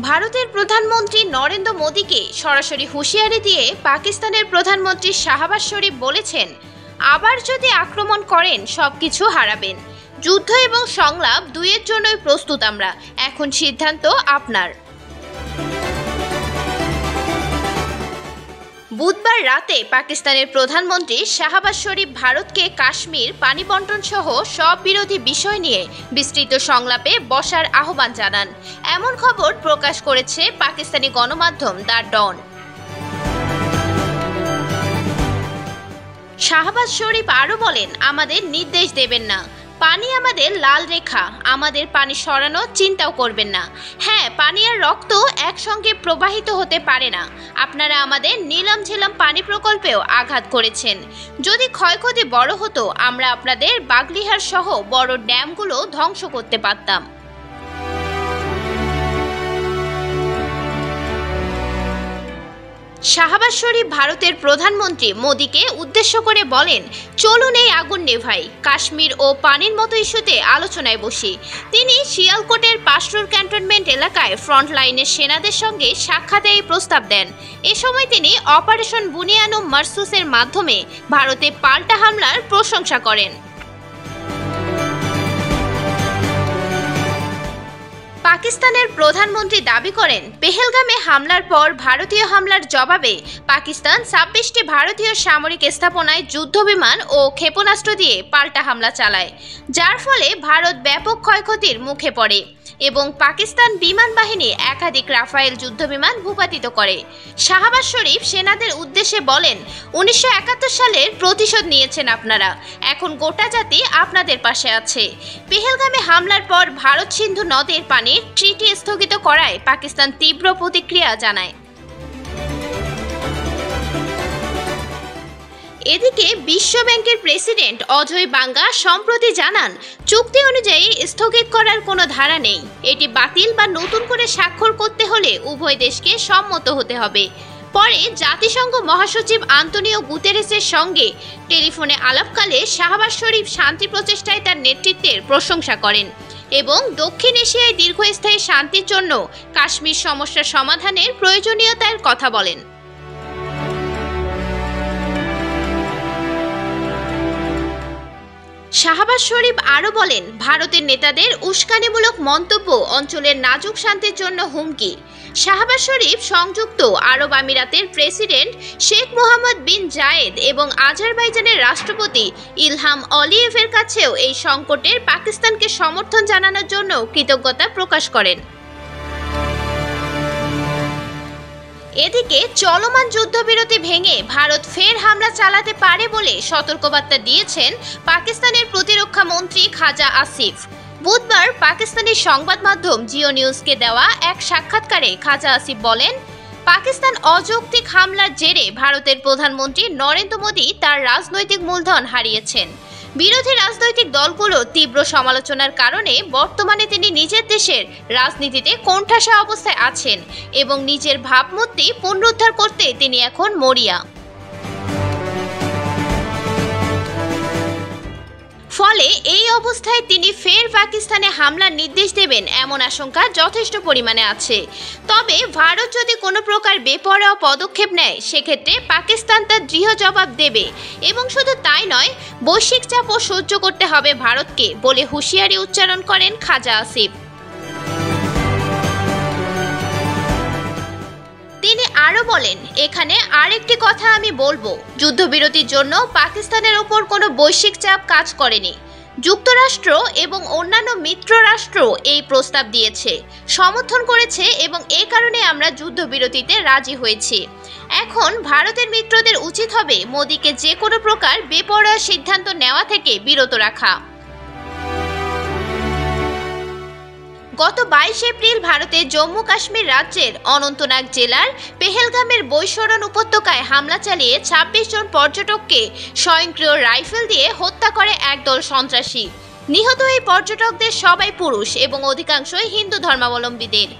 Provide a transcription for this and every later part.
ভারতের প্রধানমন্ত্রী নরেন্দ্র মোদীকে সরাসরি হুঁশিয়ারি দিয়ে পাকিস্তানের প্রধানমন্ত্রী শাহবাজ শরীফ বলেছেন, আবার যদি আক্রমণ করেন সবকিছু হারাবেন। যুদ্ধ এবং সংলাপ দুইয়ের জন্যই প্রস্তুত আমরা, এখন সিদ্ধান্ত আপনার। বুধবার রাতে পাকিস্তানের প্রধানমন্ত্রী শাহবাজ শরীফ ভারতকে কাশ্মীর, পানি বণ্টন সহ সব বিরোধী বিষয় নিয়ে বিস্তৃত সংলাপে বসার আহ্বান জানান। এমন খবর প্রকাশ করেছে পাকিস্তানি গণমাধ্যম দ্য ডন। শাহবাজ শরীফ আরও বলেন, আমাদের নির্দেশ দেবেন না, পানি আমাদের লাল রেখা, আমাদের পানি সরানো চিন্তাও করবেন না। হ্যাঁ, পানি আর রক্ত একসঙ্গে প্রবাহিত হতে পারে না। আপনারা আমাদের নীলাম ঝিলাম পানি প্রকল্পেও আঘাত করেছেন। যদি ক্ষয়ক্ষতি বড় হতো, আমরা আপনাদের বাগলিহার সহ বড় ড্যামগুলো ধ্বংস করতে পারতাম। শাহবাজ শরীফ ভারতের প্রধানমন্ত্রী মোদীকে উদ্দেশ্য করে বলেন, চলুন এই আগুন নেভাই, কাশ্মীর ও পানির মতো ইস্যুতে আলোচনায় বসি। তিনি শিয়ালকোটের পাশরুর ক্যান্টনমেন্ট এলাকায় ফ্রন্ট লাইনের সেনাদের সঙ্গে সাক্ষাতে এই প্রস্তাব দেন। এ সময় তিনি অপারেশন বুনিয়ানুম মারসুসের মাধ্যমে ভারতে পাল্টা হামলার প্রশংসা করেন। পাকিস্তানের প্রধানমন্ত্রী দাবি করেন, পেহেলগামে হামলার পর ভারতীয় হামলার জবাবে পাকিস্তান 26টি ভারতীয় সামরিক স্থাপনায় যুদ্ধবিমান ও ক্ষেপণাস্ত্র দিয়ে পাল্টা হামলা চালায়, যার ফলে ভারত ব্যাপক ক্ষয়ক্ষতির মুখে পড়ে এবং পাকিস্তান বিমান বাহিনী একাধিক রাফায়েল যুদ্ধবিমান ভূপাতিত করে। শাহবাজ শরীফ সেনাদের উদ্দেশ্যে বলেন, 1971 সালের প্রতিশোধ নিয়েছেন আপনারা, এখন গোটা জাতি আপনাদের পাশে আছে। পেহেলগামে হামলার পর ভারত সিন্ধু নদের পানির ট্রিটি স্থগিত করায় পাকিস্তান তীব্র প্রতিক্রিয়া জানায়। এদিকে বিশ্ব ব্যাংকের প্রেসিডেন্ট অজয় বাঙ্গা সম্প্রতি জানান, চুক্তি অনুযায়ী স্থগিত করার কোনো ধারা নেই। এটি বাতিল বা নতুন করে স্বাক্ষর করতে হলে উভয় দেশকে সম্মত হতে হবে। পরে জাতিসংঘ মহাসচিব আন্তোনিও গুতেরেসের সঙ্গে টেলিফোনে আলাপকালে শাহবাজ শরীফ শান্তি প্রচেষ্টায় তার নেতৃত্বের প্রশংসা করেন এবং দক্ষিণ এশিয়ায় দীর্ঘস্থায়ী শান্তির জন্য কাশ্মীর সমস্যা সমাধানের প্রয়োজনীয়তার কথা বলেন। শাহবাজ শরীফ আরও বলেন, ভারতের নেতাদের উস্কানিমূলক মন্তব্য অঞ্চলের নাজুক শান্তির জন্য হুমকি। শাহবাজ শরীফ সংযুক্ত আরব আমিরাতের প্রেসিডেন্ট শেখ মোহাম্মদ বিন জায়েদ এবং আজারবাইজানের রাষ্ট্রপতি ইলহাম আলিয়েভের কাছেও এই সংকটের পাকিস্তানকে সমর্থন জানানোর জন্য কৃতজ্ঞতা প্রকাশ করেন। এদিকে চলমান যুদ্ধবিরতি ভেঙে ভারত ফের হামলা চালাতে পারে বলে সতর্কবার্তা দিয়েছেন পাকিস্তানের প্রতিরক্ষা মন্ত্রী খাজা আসিফ। বুধবার পাকিস্তানি সংবাদ মাধ্যম জিও নিউজকে দেওয়া এক সাক্ষাৎকারে খাজা আসিফ বলেন, পাকিস্তান অযৌক্তিক হামলার জেরে ভারতের প্রধানমন্ত্রী নরেন্দ্র মোদী তার রাজনৈতিক মূলধন হারিয়েছেন। বিরোধী রাজনৈতিক দলগুলোর তীব্র সমালোচনার কারণে বর্তমানে তিনি নিজের দেশের রাজনীতিতে কোণঠাসা অবস্থায় আছেন এবং নিজের ভাবমূর্তি পুনরুদ্ধার করতে তিনি এখন মরিয়া। ফলে এই অবস্থায় তিনি ফের পাকিস্তানে হামলার নির্দেশ দেবেন এমন আশঙ্কা যথেষ্ট পরিমাণে আছে। তবে ভারত যদি কোনো প্রকার বেপরোয়া পদক্ষেপ নেয়, সেক্ষেত্রে পাকিস্তান তার দৃঢ় জবাব দেবে এবং শুধু তাই নয়, বৈশ্বিক চাপও সহ্য করতে হবে ভারতকে বলে হুঁশিয়ারি উচ্চারণ করেন খাজা আসিফ। তিনি আরও বলেন, এখানে আরেকটি কথা আমি বলবো, যুদ্ধবিরতির জন্য পাকিস্তানের ওপর কোনো বৈশ্বিক চাপ কাজ করেনি। যুক্তরাষ্ট্র এবং অন্যান্য মিত্র রাষ্ট্র এই প্রস্তাব দিয়েছে, সমর্থন করেছে এবং এ কারণে আমরা যুদ্ধবিরতিতে রাজি হয়েছি। এখন ভারতের মিত্রদের উচিত হবে মোদীকে যে কোনো প্রকার বেপরোয়া সিদ্ধান্ত নেওয়া থেকে বিরত রাখা। গত 22 এপ্রিল ভারতের জম্মু কাশ্মীর রাজ্যের অনন্তনাগ জেলার পেহেলগামের বৈশরণ উপত্যকায় হামলা চালিয়ে 26 জন পর্যটককে স্বয়ংক্রিয় রাইফেল দিয়ে হত্যা করে একদল সন্ত্রাসী। নিহত এই পর্যটকদের সবাই পুরুষ এবং অধিকাংশই হিন্দু ধর্মাবলম্বীদের।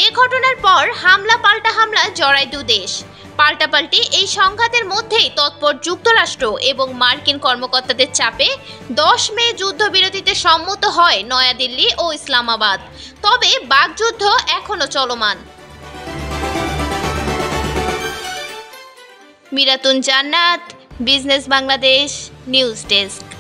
এ ঘটনার পর হামলা পাল্টা হামলা জড়ায় দুদেশ। পাল্টাপাল্টি এই সংঘাতের মধ্যেই তৎপর যুক্তরাষ্ট্র এবং মার্কিন কর্মকর্তাদের চাপে 10 মে যুদ্ধবিরতিতে সম্মত হয় নয়াদিল্লি ও ইসলামাবাদ। তবে বাকযুদ্ধ এখনো চলমান। মিরাতুন জান্নাত, বিজনেস বাংলাদেশ, নিউজ ডেস্ক।